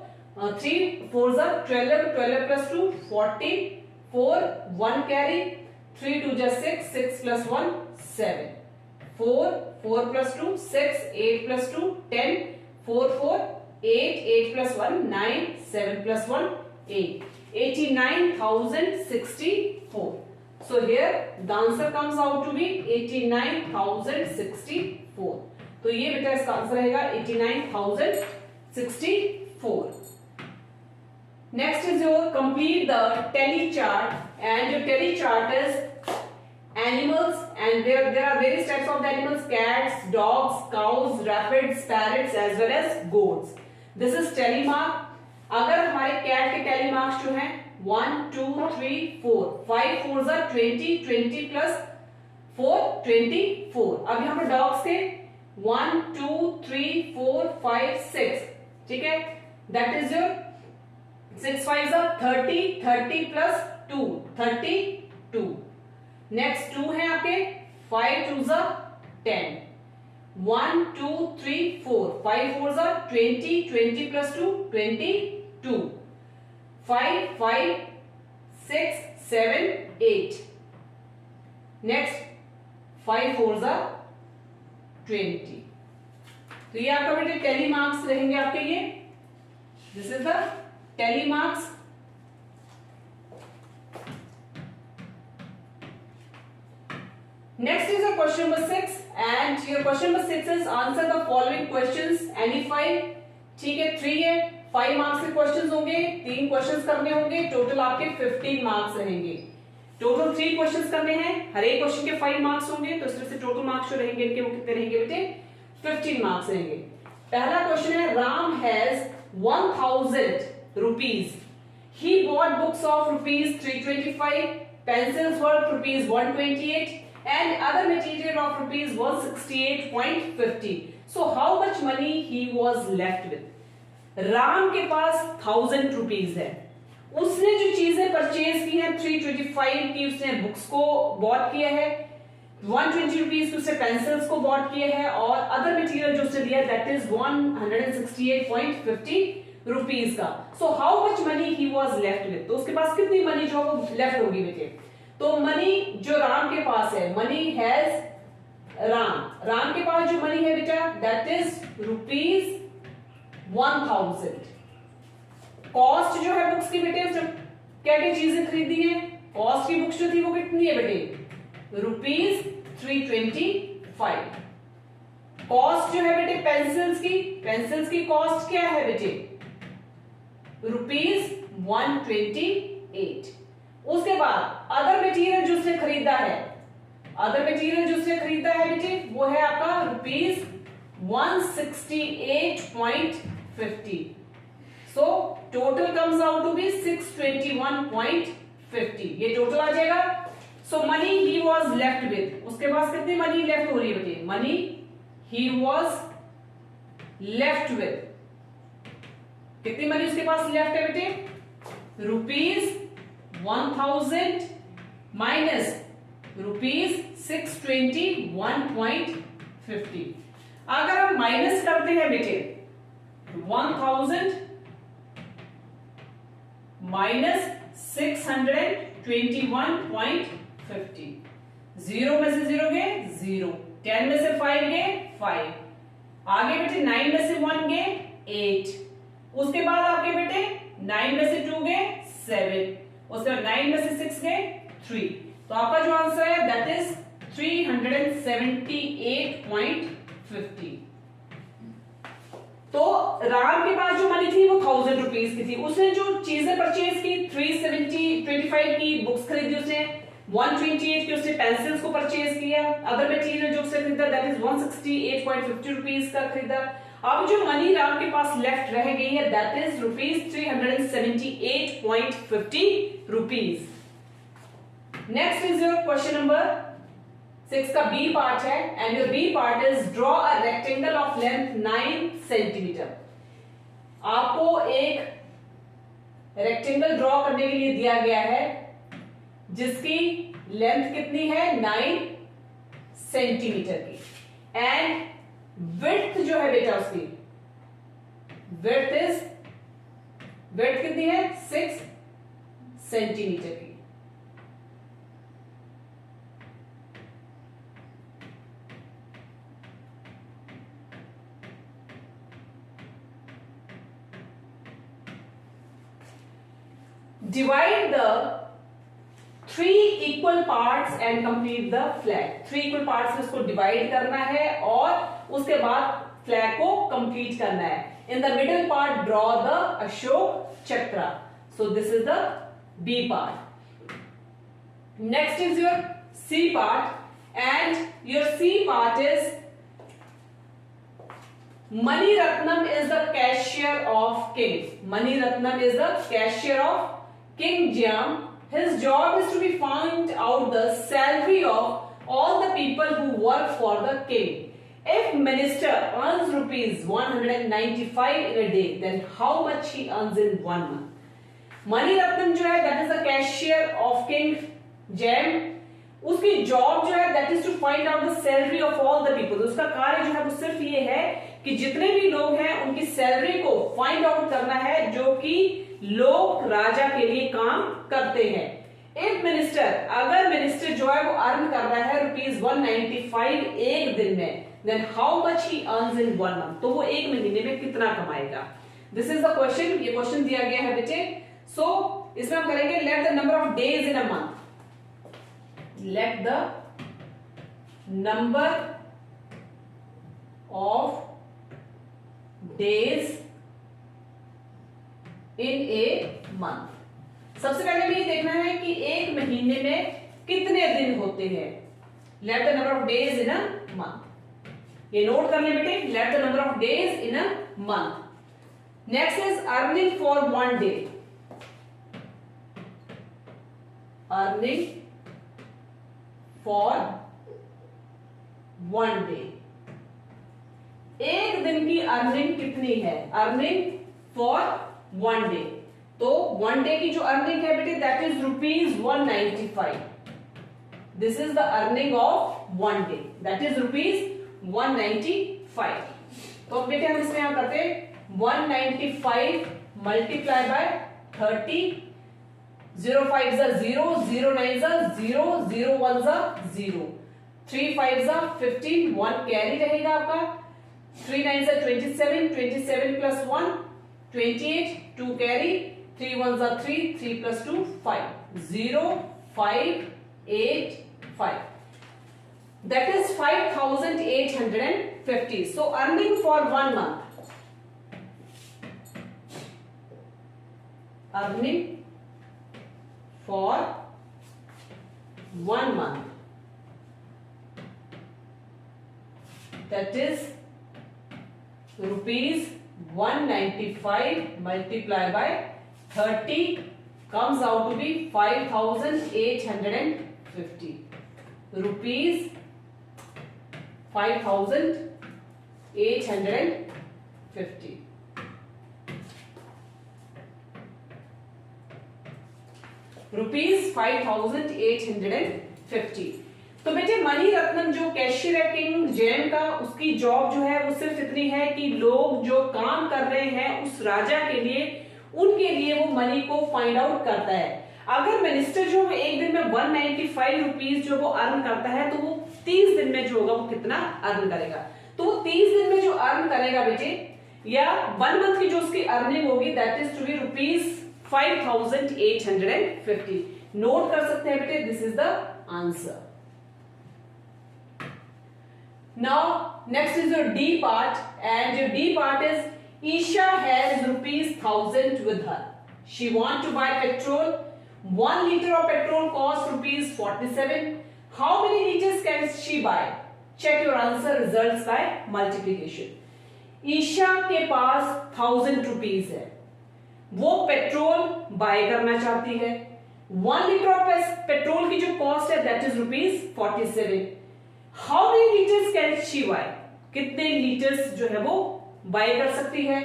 3 4s are 12, 12 plus 2 14, 4 1 carry, 3 2 just 6, 6 plus 1 7, 4 4 plus 2 6, 8 plus 2 10, 4 4 8, 8 plus 1 9, 7 plus 1 8, 89,064. So here the answer comes out to be 89,064. तो ये बेटा इसका आंसर रहेगा 89,064. Next is your complete the tally chart, and your tally chart is animals, and there are various types of the animals: cats, dogs, cows, rabbits, parrots as well as goats. This is tally mark. अगर हमारे कैट के टैली मार्क्स जो हैं 1 2 3 4, 5 4s are 20, 20 plus 4 24. अब यहाँ पर डॉग्स के 1 2 3 4 5 6, ठीक है, that is your 6 5s are 30, 30 plus 2 32. Next 2 है आपके 5 2s are 10, 1 2 3 4, 5 4s are 20, 20 plus 2 22, 5 5 6 7 8. Next 5 4s are 20. तो ये आपका बेटे टैली मार्क्स रहेंगे आपके, ये this is the tally marks. Next is your question number 6, and your question number 6 is answer the following questions any 5. ठीक है, 3 है, 5 मार्क्स के क्वेश्चंस होंगे, 3 क्वेश्चंस करने होंगे, टोटल आपके 15 मार्क्स रहेंगे. टोटल 3 क्वेश्चंस करने हैं, हर एक क्वेश्चन के 5 मार्क्स होंगे, तो इसमें से टोटल मार्क्स जो रहेंगे इनके वो कितने रहेंगे बेटे? 15 मार्क्स रहेंगे. पहला क्वेश्चन है, Ram has 1000 rupees. He bought books of rupees 325, pencils worth rupees 128, and other material of rupees 168.50. So how much money he was left with? Ram के पास 1000 रुपीज है, उसने जो चीजें परचेज की हैं 325 की उसने बुक्स को बॉट किया है, 120 रुपीज की उसने पेंसिल्स को बॉट किया है, और अदर मटेरियल जो उसने दिया दैट इज 168.50 रुपीज का. So how much money he was left with, तो उसके पास कितनी मनी जो वो लेफ्ट होगी बेटे? तो मनी जो राम के पास है, मनी हैज राम के पास जो मनी है बेटा दैट इज रुपीज 1000. कॉस्ट जो है बुक्स की बेटे, उसने क्या क्या चीजें खरीदी है, कॉस्ट की बुक्स जो थी वो कितनी है बेटे? रुपीज 325. कॉस्ट जो है बेटे पेंसिल्स की कॉस्ट क्या है बेटे? रुपीज 128. उसके बाद अदर मटेरियल जो उसने खरीदा है बेटे वो है आपका rupees 168.50. So total comes out to be 621.50. ये टोटल आ जाएगा. So money he was left with, उसके पास कितनी मनी लेफ्ट हो रही है बेटे? Money he was left with, कितनी मनी उसके पास लेफ्ट है बेटे? Rupees 1000 minus rupees 621.50. अगर हम माइनस करते हैं बेटे 1000 माइनस 621.50, 0 में से 0 गए 0, 10 में से 5 गए 5, आगे बेटे 9 में से 1 गए 8, उसके बाद आपके बेटे 9 में से 2 गए 7, उसके बाद 9 में से 6 गए 3. तो आपका जो आंसर है दैट इज 378.50. तो राम के पास जो मनी थी वो 1000 रुपीज की थी, उसने जो चीजें परचेज की 325 की बुक्स खरीदी, उसने 128 की उसने पेंसिल्स को परचेज किया, अदर मटेरियल जो उसने खरीदा दैट इज 168.50 रुपीज का खरीदा. अब जो मनी राम के पास लेफ्ट रह गई है that is rupees 378.50 rupees. Next is your question number 6 का बी पार्ट है and your B part is draw a rectangle of length 9 centimetre. आपको एक रेक्टेंगल ड्रॉ करने के लिए दिया गया है जिसकी लेंथ कितनी है 9 सेंटीमीटर की एंड विड्थ जो है बेटा उसकी विड्थ कितनी है 6 सेंटीमीटर की। Divide the 3 equal parts and complete the flag। 3 equal parts में उसको डिवाइड करना है और उसके बाद फ्लैग को कंप्लीट करना है। In the middle part draw the Ashok Chakra। So this is the B part। Next is your C part and your C part is Mani Ratnam is the cashier of king। Mani Ratnam is the cashier of King Jam। His job is to be find out the salary of all the people who work for the king। If minister earns rupees 195 in a day, then how much he earns in 1 month। Money Ratnam जो है that is the cashier of King Jam। उसकी जॉब जो है that is to find out the salary of all the people। उसका कार्य जो है वो सिर्फ ये है कि जितने भी लोग हैं उनकी सैलरी को फाइंड आउट करना है जो कि लोग राजा के लिए काम करते हैं। इफ मिनिस्टर, अगर मिनिस्टर जो है वो अर्न कर रहा है रुपीज 195 एक दिन में, then how much he earns in 1 month. तो वो एक महीने में कितना कमाएगा। This is the question. ये क्वेश्चन दिया गया है बेटे। सो इसमें हम करेंगे let the number of days in a month. Let the number of days in a month. सबसे पहले हमें ये देखना है कि एक महीने में कितने दिन होते हैं। Late the number of days in a month. ये नोट कर ले बेटे, late the number of days in a month. Next is earning for 1 day. Earning for 1 day. एक दिन की अर्निंग कितनी है। Earning for 1 day. तो 1 डे की जो अर्निंग है बेटे that is rupees 195। This is the earning of 1 day, that is rupees 195। तो बेटे हम इसमें यहां करते 195 मल्टीप्लाई बाय 30। 0 5 जा 0, 0 9 जा 0, 0 1 जा 0, 3 5 जा 15, 1 कैरी रहेगा आपका। 3 9 जा 27, 27 प्लस 1 28, 2 कैरी, 3 1 जा 3, 3 plus 2 5, 0 5 8 5। That is 5,850. So earning for 1 month. Earning for 1 month. That is rupees 195 multiplied by 30 comes out to be 5,850 rupees। 5,850 rupees 5,850। तो बेटे मनी रत्नम जो कैशियर है किंग जैम का, उसकी जॉब जो है वो सिर्फ इतनी है कि लोग जो काम कर रहे हैं उस राजा के लिए, उनके लिए वो मनी को फाइंड आउट करता है। अगर मिनिस्टर जो एक दिन में 195 रुपीज जो वो अर्न करता है, तो वो 30 दिन में जो होगा वो कितना अर्न करेगा। तो वो 30 दिन में जो अर्न करेगा बेटे, या 1 मंथ की जो उसकी अर्निंग होगी that is to be rupees 5,850। Note कर सकते हैं बेटे, this is the answer. Now next is your D part, and your D part is Isha has rupees 1,000 with her. She want to buy petrol. 1 liter of petrol costs rupees 47. How many liters can she buy? Check your answer results by multiplication. Isha के पास 1,000 रुपीज है, वो पेट्रोल बाय करना चाहती है। 1 लीटर ऑफ पेट्रोल की जो कॉस्ट है that is rupees 47। How many litres can she buy, कितने लीटर्स जो है वो बाय कर सकती है।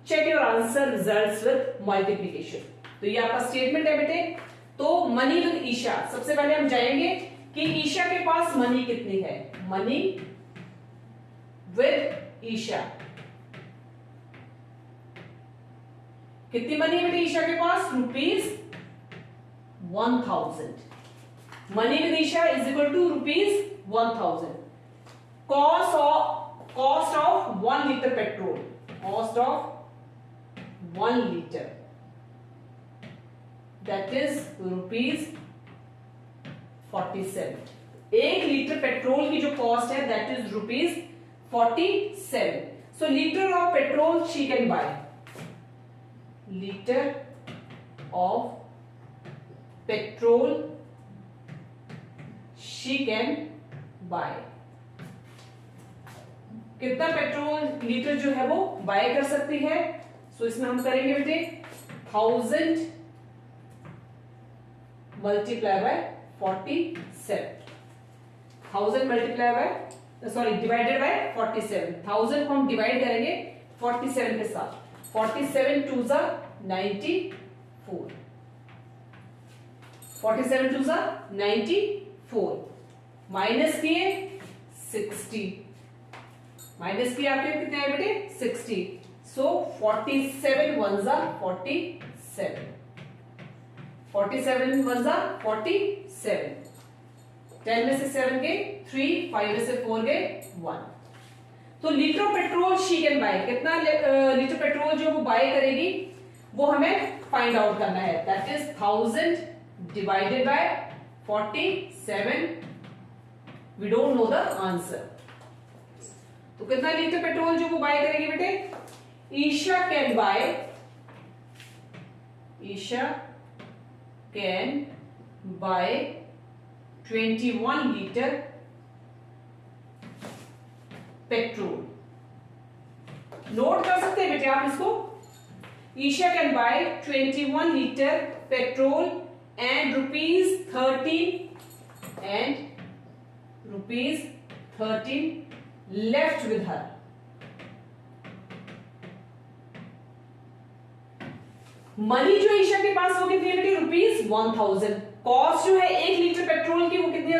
Check your answer results with multiplication. तो ये आपका स्टेटमेंट है बेटे। तो मनी विद ईशा, सबसे पहले हम जाएंगे कि ईशा के पास मनी कितनी है। मनी विद ईशा, कितनी मनी है बेटे ईशा के पास, ₹1000। Money with Isha is equal to ₹1000। Cost of 1 litre petrol, cost of 1 litre that is ₹47। 1 litre petrol की जो कॉस्ट है that is ₹47। So litre of petrol she can buy, litre of petrol she can buy, कितना पेट्रोल लीटर जो है वो बाय कर सकती है। सो इसमें हम करेंगे बेटे 1000 multiply by 47, 1000 multiply by sorry divided by 47। 1000 को हम डिवाइड करेंगे 47 के साथ, 47 2 जा 94, 47 2 जा 94, माइनस किए 60, माइनस किया आपके कितने आए बेटे 60। सो 47 1 जा 47, 47 1 जा 47, 10 में से 7 गए 3, 5 में से 4 गए 1। तो litre of petrol she can buy, कितना लीटर पेट्रोल जो वो बाय करेगी वो हमें फाइंड आउट करना है। That is 1000 divided by 47, we don't know the answer. तो कितना लीटर पेट्रोल जो वो बाय करेगी बेटे, Isha can buy, Isha can buy 21 litre petrol. Note कर सकते हैं बेटे आप इसको, Isha can buy 21 litre petrol and ₹13 left with her. Money जो ईशा के पास वो कितनी है बेटे ₹1000। कॉस्ट जो है 1 लीटर पेट्रोल की वो कितनी है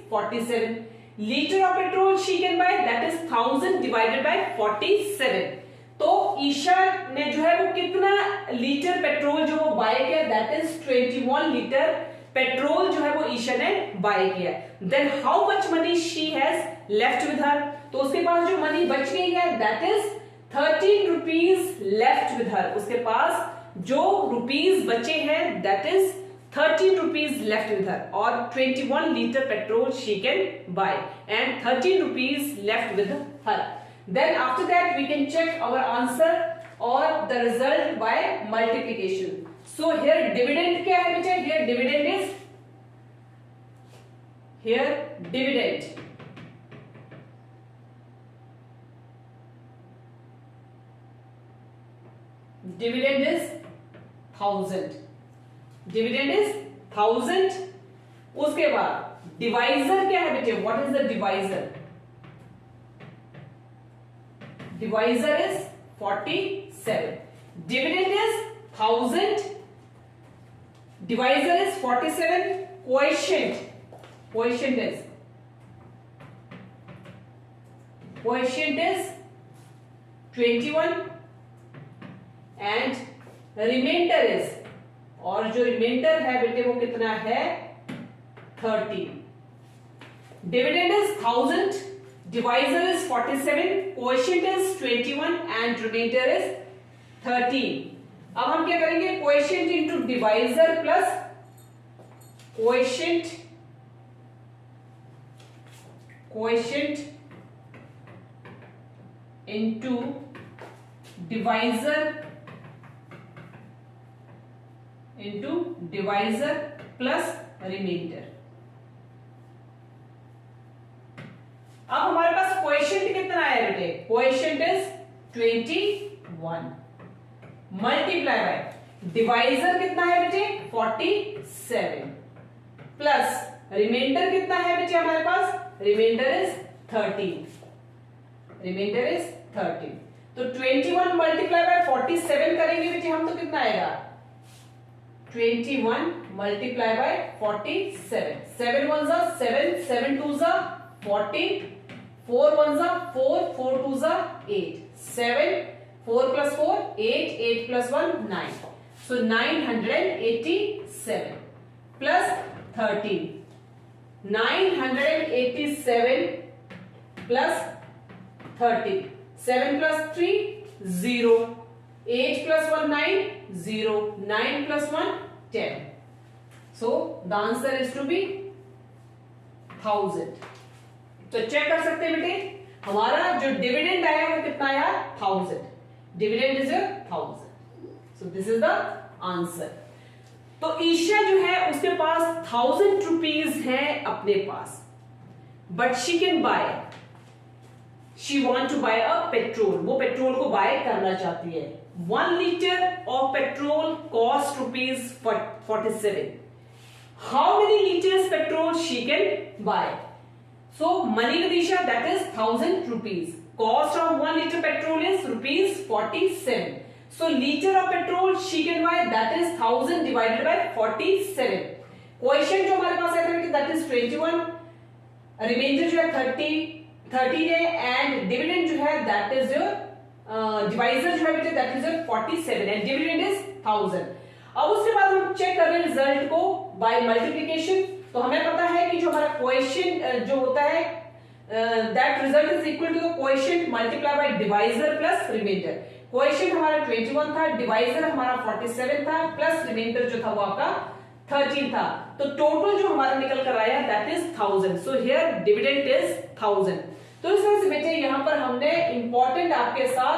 ₹47। Litre of petrol she can by that is 1000 divided by 47। तो ईशा ने जो है वो कितना लीटर पेट्रोल जो वो बाय किया, दैट इज 21 लीटर पेट्रोल जो है वो ईशा ने बाय किया। Then how much money she has left with her, तो उसके पास जो मनी बच गई है that is 13 rupees left with her. उसके पास जो रुपीज बचे हैं that is 13 rupees left with her, और 21 litre petrol she can buy and 13 rupees left with her. Then after that we can check our answer or the result by multiplication. So here dividend क्या है बेटे, here dividend is, here dividend is 1000, dividend is 1000। उसके बाद डिवाइजर क्या है बेटे, what is the divisor? Divisor is 47, dividend is 1000, divisor is 47, quotient is 21 and remainder is, और जो रिमाइंडर है बेटे वो कितना है 30। dividend is 1000, divisor is 47, quotient is 21 and remainder is 13। अब हम क्या करेंगे, quotient into divisor plus quotient into divisor plus remainder। अब हमारे पास क्वोशिएंट कितना आया बेटे, quotient is 21 multiply by divisor कितना है बेटे 47 प्लस रिमाइंडर कितना है बच्चे हमारे पास? Remainder is 13। Remainder is 13। तो 21 मल्टीप्लाई बाय 47 करेंगे बच्चे हम तो कितना आएगा? 21 मल्टीप्लाई बाय 47। 7 1 जा 7, 7 2 जा 14, 4 1 जा 4, 4 2 जा 8, 7 4 plus 4 8, 8 plus 1 9. So 987 plus 13. 987 plus 13. 7 plus 3 0. 8 plus 1 9 0. 9 plus 1 10. So the answer is to be 1000. तो चेक कर सकते हैं बेटे, हमारा जो डिविडेंड आया वो कितना आया? 1000. Dividend is 1000. So this is the answer. तो ईशा जो है उसके पास 1000 रुपीज है अपने पास, but she can buy, she want to buy a petrol, वो पेट्रोल को बाय करना चाहती है। 1 litre of petrol cost ₹47. How many litres petrol she can buy? So money Vidisha, that is 1000 rupees. Cost of 1 liter petrol is ₹47. So liter of petrol she can buy, that is 1000 divided by 47. Question जो हमारे पास है that is 21. Remainder जो है 13 है, and dividend जो है that is your divisor जो है बेटे that is your 47 and dividend is 1000. अब उसके बाद हम चेक कर रहे हैं रिजल्ट को बाय मल्टीप्लिकेशन। तो हमें पता है कि जो हमारा क्वोशिएंट जो होता है that result is equal to quotient multiply by divisor plus remainder. Quotient हमारा 21 था, डिवाइजर हमारा 47 था, प्लस रिमाइंडर जो था वो आपका 13 था। तो टोटल जो हमारा निकल कर आया that is 1000। So here dividend is 1000। तो इस तरह से बेटे यहाँ पर हमने इंपॉर्टेंट आपके साथ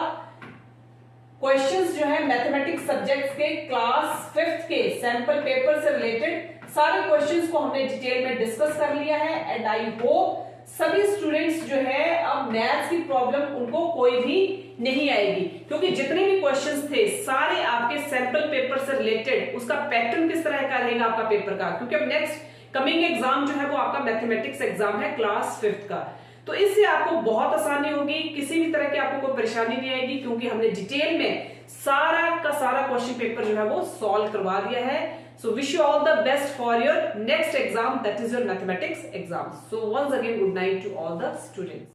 क्वेश्चंस जो है मैथमेटिक्स सब्जेक्ट्स के क्लास 5th के सैंपल पेपर से रिलेटेड सारे क्वेश्चंस को हमने डिटेल में डिस्कस कर लिया है, एंड आई होप सभी स्टूडेंट्स जो है अब मैथ्स की प्रॉब्लम उनको कोई भी नहीं आएगी, क्योंकि जितने भी क्वेश्चंस थे सारे आपके सैंपल पेपर से रिलेटेड, उसका पैटर्न किस तरह का रहेगा आपका पेपर का, क्योंकि अब नेक्स्ट कमिंग एग्जाम जो है वो आपका मैथमेटिक्स एग्जाम है क्लास 5th का। तो इससे आपको बहुत आसानी होगी, किसी भी तरह की आपको कोई परेशानी नहीं आएगी, क्योंकि हमने डिटेल में सारा का सारा क्वेश्चन पेपर जो है वो सॉल्व करवा दिया है। So wish you all the best for your next exam, that is your mathematics exam. So once again good night to all the students.